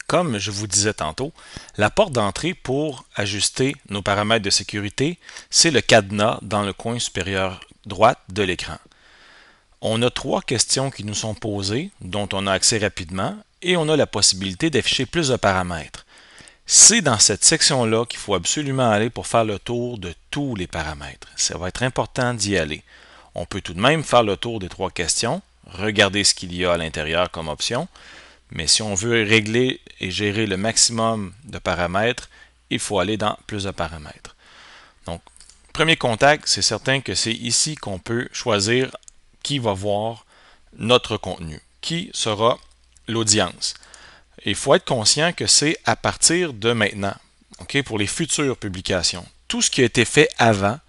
Comme je vous disais tantôt, la porte d'entrée pour ajuster nos paramètres de sécurité, c'est le cadenas dans le coin supérieur droite de l'écran. On a trois questions qui nous sont posées, dont on a accès rapidement, et on a la possibilité d'afficher plus de paramètres. C'est dans cette section-là qu'il faut absolument aller pour faire le tour de tous les paramètres. Ça va être important d'y aller. On peut tout de même faire le tour des trois questions, regarder ce qu'il y a à l'intérieur comme option, mais si on veut régler et gérer le maximum de paramètres, il faut aller dans plus de paramètres. Donc, premier contact, c'est certain que c'est ici qu'on peut choisir qui va voir notre contenu, qui sera l'audience. Il faut être conscient que c'est à partir de maintenant, pour les futures publications. Tout ce qui a été fait avant,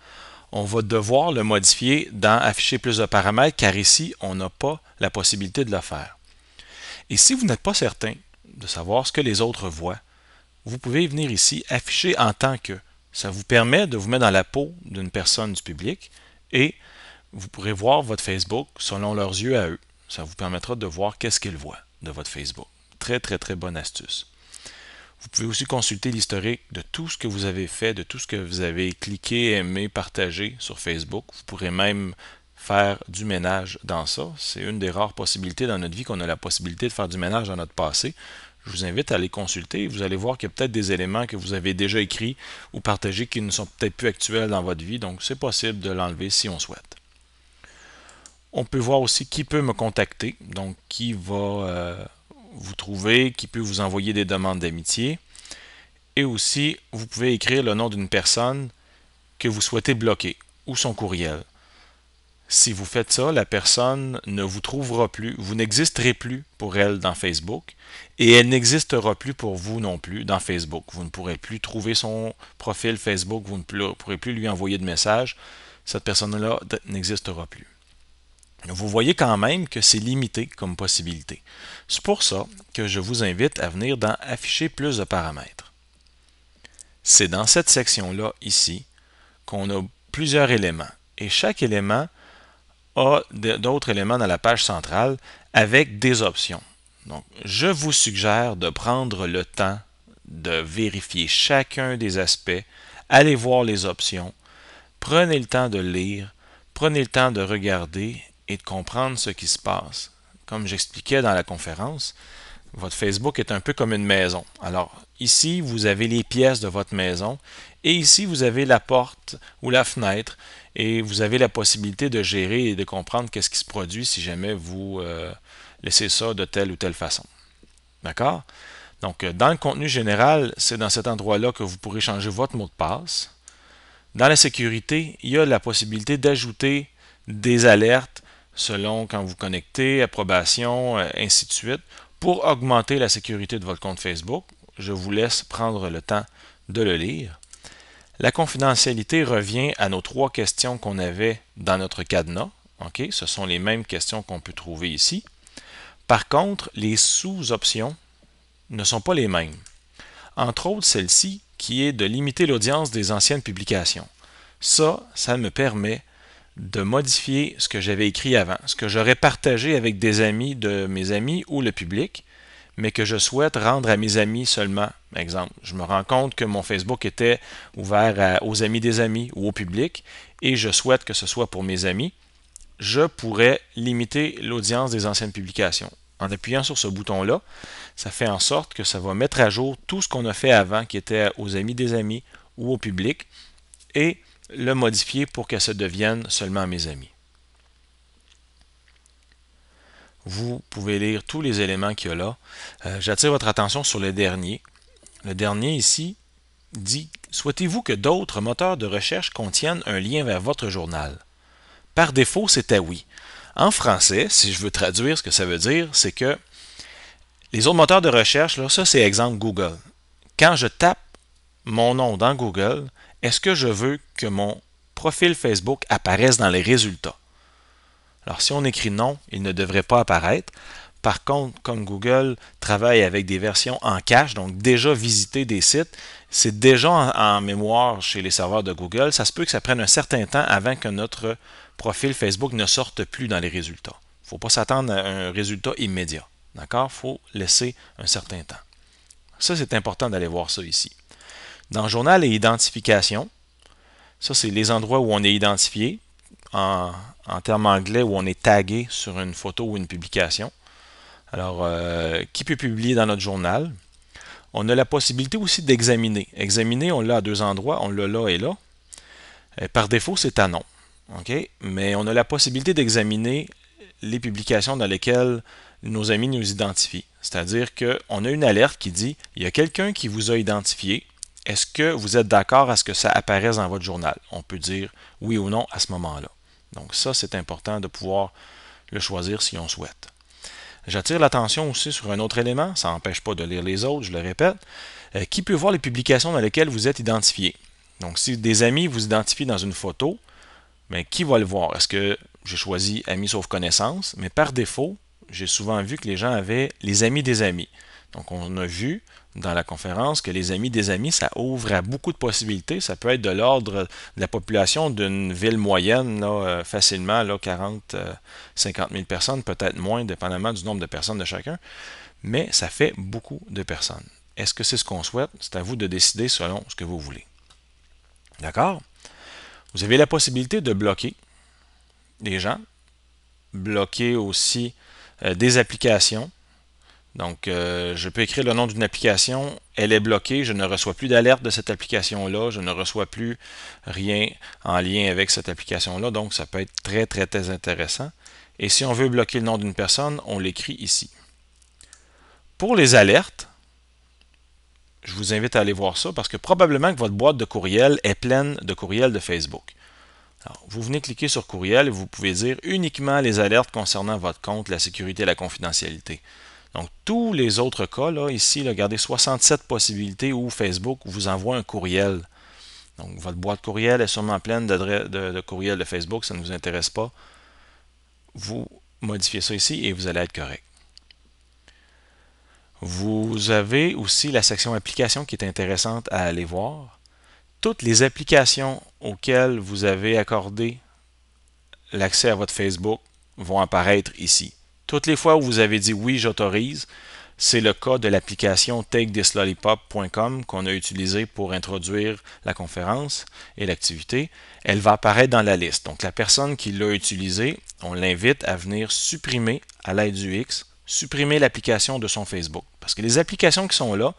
on va devoir le modifier dans afficher plus de paramètres, car ici, on n'a pas la possibilité de le faire. Et si vous n'êtes pas certain de savoir ce que les autres voient, vous pouvez venir ici afficher en tant que. Ça vous permet de vous mettre dans la peau d'une personne du public et vous pourrez voir votre Facebook selon leurs yeux à eux. Ça vous permettra de voir qu'est-ce qu'ils voient de votre Facebook. Très, très, très bonne astuce. Vous pouvez aussi consulter l'historique de tout ce que vous avez fait, de tout ce que vous avez cliqué, aimé, partagé sur Facebook. Vous pourrez même faire du ménage dans ça. C'est une des rares possibilités dans notre vie qu'on a la possibilité de faire du ménage dans notre passé. Je vous invite à aller consulter. Vous allez voir qu'il y a peut-être des éléments que vous avez déjà écrits ou partagés qui ne sont peut-être plus actuels dans votre vie. Donc, c'est possible de l'enlever si on souhaite. On peut voir aussi qui peut me contacter. Donc, qui va vous trouver, qui peut vous envoyer des demandes d'amitié. Et aussi, vous pouvez écrire le nom d'une personne que vous souhaitez bloquer ou son courriel. Si vous faites ça, la personne ne vous trouvera plus, vous n'existerez plus pour elle dans Facebook et elle n'existera plus pour vous non plus dans Facebook. Vous ne pourrez plus trouver son profil Facebook, vous ne pourrez plus lui envoyer de messages. Cette personne-là n'existera plus. Vous voyez quand même que c'est limité comme possibilité. C'est pour ça que je vous invite à venir dans Afficher plus de paramètres. C'est dans cette section-là, ici, qu'on a plusieurs éléments. Et chaque élément a d'autres éléments dans la page centrale avec des options. Donc, je vous suggère de prendre le temps de vérifier chacun des aspects, allez voir les options, prenez le temps de lire, prenez le temps de regarder et de comprendre ce qui se passe. Comme j'expliquais dans la conférence, votre Facebook est un peu comme une maison. Alors, ici, vous avez les pièces de votre maison et ici, vous avez la porte ou la fenêtre et vous avez la possibilité de gérer et de comprendre qu'est-ce qui se produit si jamais vous laissez ça de telle ou telle façon. D'accord? Donc, dans le contenu général, c'est dans cet endroit-là que vous pourrez changer votre mot de passe. Dans la sécurité, il y a la possibilité d'ajouter des alertes selon quand vous connectez, approbation, ainsi de suite, pour augmenter la sécurité de votre compte Facebook. Je vous laisse prendre le temps de le lire. La confidentialité revient à nos trois questions qu'on avait dans notre cadenas. Ce sont les mêmes questions qu'on peut trouver ici. Par contre, les sous-options ne sont pas les mêmes. Entre autres, celle-ci qui est de limiter l'audience des anciennes publications. Ça me permet de modifier ce que j'avais écrit avant, ce que j'aurais partagé avec des amis de mes amis ou le public, mais que je souhaite rendre à mes amis seulement. Par exemple, je me rends compte que mon Facebook était ouvert aux amis des amis ou au public, et je souhaite que ce soit pour mes amis. Je pourrais limiter l'audience des anciennes publications. En appuyant sur ce bouton-là, ça fait en sorte que ça va mettre à jour tout ce qu'on a fait avant qui était aux amis des amis ou au public et le modifier pour que ça devienne seulement mes amis. Vous pouvez lire tous les éléments qu'il y a là. J'attire votre attention sur le dernier. Le dernier ici dit « Souhaitez-vous que d'autres moteurs de recherche contiennent un lien vers votre journal? » Par défaut, c'était oui. En français, si je veux traduire ce que ça veut dire, c'est que les autres moteurs de recherche, là, ça c'est exemple Google. Quand je tape mon nom dans Google, est-ce que je veux que mon profil Facebook apparaisse dans les résultats? Alors si on écrit non, il ne devrait pas apparaître. Par contre, comme Google travaille avec des versions en cache, donc déjà visiter des sites, c'est déjà en mémoire chez les serveurs de Google, ça se peut que ça prenne un certain temps avant que notre profil Facebook ne sorte plus dans les résultats. Il ne faut pas s'attendre à un résultat immédiat. D'accord? Il faut laisser un certain temps. Ça, c'est important d'aller voir ça ici. Dans Journal et Identification, ça, c'est les endroits où on est identifié, en termes anglais, où on est tagué sur une photo ou une publication. Alors, qui peut publier dans notre journal? On a la possibilité aussi d'examiner. Examiner, on l'a à deux endroits, on l'a là et là. Par défaut, c'est à non. Okay? Mais on a la possibilité d'examiner les publications dans lesquelles nos amis nous identifient. C'est-à-dire qu'on a une alerte qui dit il y a quelqu'un qui vous a identifié. Est-ce que vous êtes d'accord à ce que ça apparaisse dans votre journal? On peut dire oui ou non à ce moment-là. Donc ça, c'est important de pouvoir le choisir si on souhaite. J'attire l'attention aussi sur un autre élément, ça n'empêche pas de lire les autres, je le répète. Qui peut voir les publications dans lesquelles vous êtes identifié? Donc si des amis vous identifient dans une photo, mais qui va le voir? Est-ce que j'ai choisi amis sauf connaissance? Mais par défaut, j'ai souvent vu que les gens avaient les amis des amis. Donc on a vu dans la conférence que les amis des amis, ça ouvre à beaucoup de possibilités. Ça peut être de l'ordre de la population d'une ville moyenne, là, facilement, là, 40, 50 000 personnes, peut-être moins, dépendamment du nombre de personnes de chacun. Mais ça fait beaucoup de personnes. Est-ce que c'est ce qu'on souhaite? C'est à vous de décider selon ce que vous voulez. D'accord? Vous avez la possibilité de bloquer des gens, bloquer aussi des applications. Donc, je peux écrire le nom d'une application, elle est bloquée, je ne reçois plus d'alerte de cette application-là, je ne reçois plus rien en lien avec cette application-là, donc ça peut être très, très, très intéressant. Et si on veut bloquer le nom d'une personne, on l'écrit ici. Pour les alertes, je vous invite à aller voir ça parce que probablement que votre boîte de courriel est pleine de courriels de Facebook. Alors, vous venez cliquer sur courriel et vous pouvez dire uniquement les alertes concernant votre compte, la sécurité et la confidentialité. Donc, tous les autres cas, là, ici, là, regardez 67 possibilités où Facebook vous envoie un courriel. Donc, votre boîte courriel est sûrement pleine de courriels de Facebook, ça ne vous intéresse pas. Vous modifiez ça ici et vous allez être correct. Vous avez aussi la section applications qui est intéressante à aller voir. Toutes les applications auxquelles vous avez accordé l'accès à votre Facebook vont apparaître ici. Toutes les fois où vous avez dit oui, j'autorise, c'est le cas de l'application takethislollipop.com qu'on a utilisé pour introduire la conférence et l'activité. Elle va apparaître dans la liste. Donc la personne qui l'a utilisée, on l'invite à venir supprimer à l'aide du X, supprimer l'application de son Facebook. Parce que les applications qui sont là,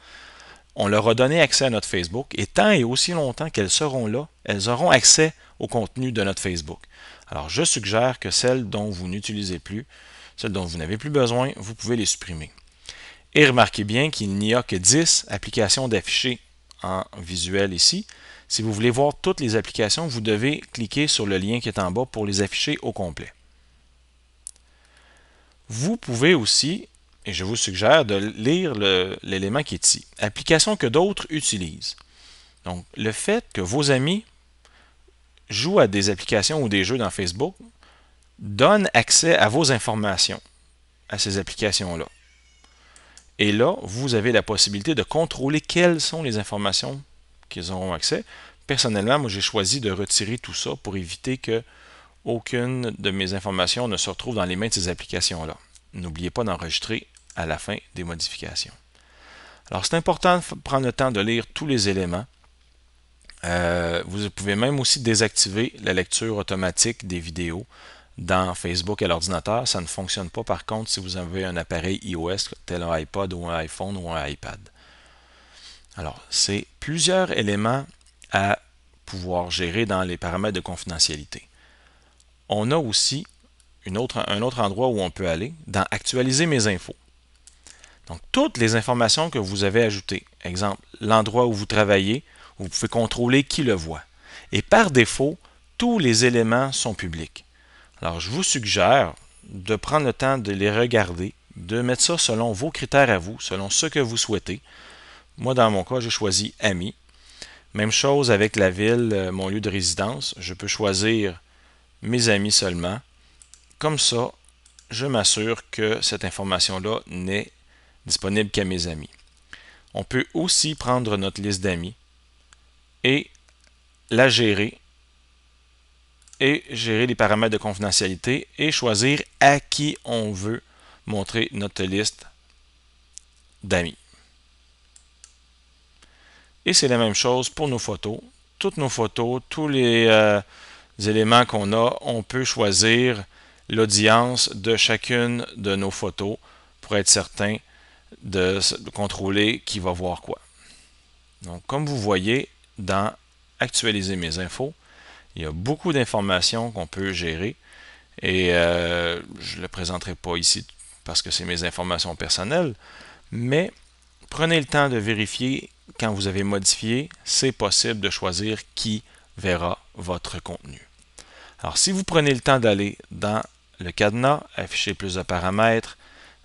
on leur a donné accès à notre Facebook et tant et aussi longtemps qu'elles seront là, elles auront accès au contenu de notre Facebook. Alors je suggère que celles dont vous n'utilisez plus, celles dont vous n'avez plus besoin, vous pouvez les supprimer. Et remarquez bien qu'il n'y a que 10 applications d'afficher en visuel ici. Si vous voulez voir toutes les applications, vous devez cliquer sur le lien qui est en bas pour les afficher au complet. Vous pouvez aussi, et je vous suggère de lire l'élément qui est ici, applications que d'autres utilisent. Donc, le fait que vos amis jouent à des applications ou des jeux dans Facebook donne accès à vos informations, à ces applications-là. Et là, vous avez la possibilité de contrôler quelles sont les informations qu'ils auront accès. Personnellement, moi, j'ai choisi de retirer tout ça pour éviter que aucune de mes informations ne se retrouve dans les mains de ces applications-là. N'oubliez pas d'enregistrer à la fin des modifications. Alors, c'est important de prendre le temps de lire tous les éléments. Vous pouvez même aussi désactiver la lecture automatique des vidéos dans Facebook à l'ordinateur. Ça ne fonctionne pas par contre si vous avez un appareil iOS tel un iPod ou un iPhone ou un iPad. Alors, c'est plusieurs éléments à pouvoir gérer dans les paramètres de confidentialité. On a aussi un autre endroit où on peut aller dans Actualiser mes infos. Donc, toutes les informations que vous avez ajoutées, exemple, l'endroit où vous travaillez, vous pouvez contrôler qui le voit. Et par défaut, tous les éléments sont publics. Alors, je vous suggère de prendre le temps de les regarder, de mettre ça selon vos critères à vous, selon ce que vous souhaitez. Moi, dans mon cas, j'ai choisi Amis. Même chose avec la ville, mon lieu de résidence. Je peux choisir mes amis seulement. Comme ça, je m'assure que cette information-là n'est disponible qu'à mes amis. On peut aussi prendre notre liste d'amis et la gérer et gérer les paramètres de confidentialité et choisir à qui on veut montrer notre liste d'amis. Et c'est la même chose pour nos photos. Toutes nos photos, tous les éléments qu'on a, on peut choisir l'audience de chacune de nos photos pour être certain de contrôler qui va voir quoi. Donc, comme vous voyez, dans Actualiser mes infos, il y a beaucoup d'informations qu'on peut gérer et je ne le présenterai pas ici parce que c'est mes informations personnelles, mais prenez le temps de vérifier quand vous avez modifié, c'est possible de choisir qui verra votre contenu. Alors, si vous prenez le temps d'aller dans le cadenas, afficher plus de paramètres,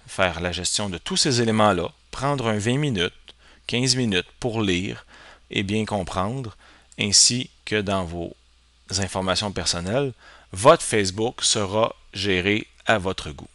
faire la gestion de tous ces éléments-là, prendre un 20 minutes, 15 minutes pour lire et bien comprendre, ainsi que dans vos informations personnelles, votre Facebook sera géré à votre goût.